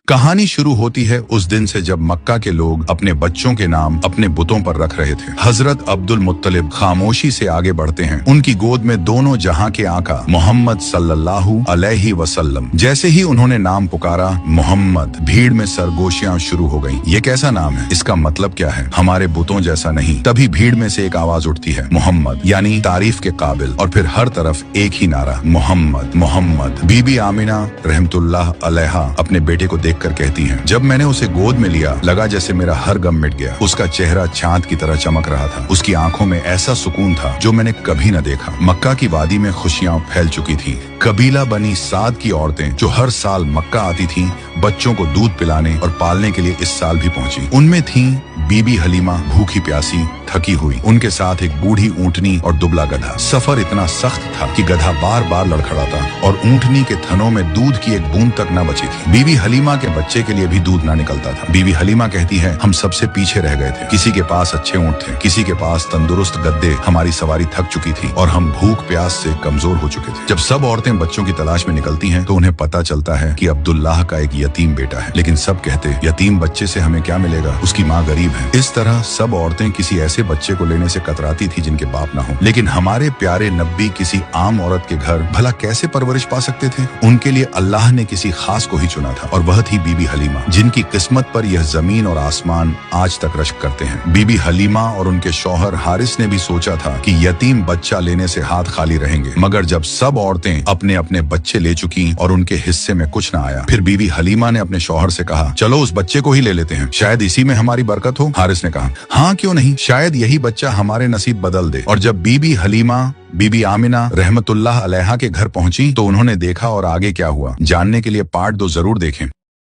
कहानी शुरू होती है उस दिन से जब मक्का के लोग अपने बच्चों के नाम अपने बुतों पर रख रहे थे। हजरत अब्दुल मुत्तलिब खामोशी से आगे बढ़ते हैं। उनकी गोद में दोनों जहां के आका मोहम्मद सल्लल्लाहु अलैहि वसल्लम। जैसे ही उन्होंने नाम पुकारा मोहम्मद, भीड़ में सरगोशियां शुरू हो गईं। ये कैसा नाम है? इसका मतलब क्या है? हमारे बुतों जैसा नहीं। तभी भीड़ में से एक आवाज उठती है, मोहम्मद यानी तारीफ के काबिल। और फिर हर तरफ एक ही नारा, मोहम्मद मोहम्मद। बीबी आमिना रहमतुल्लाह अलैहा अपने बेटे को देखकर कहती हैं, जब मैंने उसे गोद में लिया लगा जैसे मेरा हर गम मिट गया। उसका चेहरा चांद की तरह चमक रहा था। उसकी आंखों में ऐसा सुकून था जो मैंने कभी न देखा। मक्का की वादी में खुशियां फैल चुकी थी। कबीला बनी साद की औरतें जो हर साल मक्का आती थीं, बच्चों को दूध पिलाने और पालने के लिए इस साल भी पहुंची। उनमें थीं बीबी हलीमा, भूखी प्यासी थकी हुई। उनके साथ एक बूढ़ी ऊंटनी और दुबला गधा। सफर इतना सख्त था कि गधा बार बार लड़खड़ाता और ऊंटनी के थनों में दूध की एक बूंद तक न बची थी। बीबी हलीमा के बच्चे के लिए भी दूध ना निकलता था। बीबी हलीमा कहती है, हम सबसे पीछे रह गए थे। किसी के पास अच्छे ऊंट थे, किसी के पास तंदुरुस्त गद्दे। हमारी सवारी थक चुकी थी और हम भूख प्यास से कमजोर हो चुके थे। जब सब औरतें बच्चों की तलाश में निकलती हैं तो उन्हें पता चलता है कि अब्दुल्लाह का एक यतीम बेटा है। लेकिन सब कहते, यतीम बच्चे से हमें क्या मिलेगा, उसकी माँ गरीब है। इस तरह सब औरतें किसी ऐसे बच्चे को लेने से कतराती थी जिनके बाप ना हो। लेकिन हमारे प्यारे नब्बी किसी आम औरत के घर भला कैसे परवरिश पा सकते थे? उनके लिए अल्लाह ने किसी खास को ही चुना था और वह थी बीबी हलीमा, जिनकी किस्मत पर यह जमीन और आसमान आज तक रश्क करते हैं। बीबी हलीमा और उनके शौहर हारिस ने भी सोचा था कि यतीम बच्चा लेने से हाथ खाली रहेंगे। मगर जब सब औरतें अपने अपने बच्चे ले चुकी और उनके हिस्से में कुछ न आया, फिर बीबी हलीमा ने अपने शौहर से कहा, चलो उस बच्चे को ही ले लेते हैं, शायद इसी में हमारी बरकत हो। हारिस ने कहा, हाँ क्यों नहीं, शायद यही बच्चा हमारे नसीब बदल दे। और जब बीबी हलीमा बीबी आमिना रहमतुल्लाह अलैहा के घर पहुंची तो उन्होंने देखा और आगे क्या हुआ जानने के लिए पार्ट 2 जरूर देखें।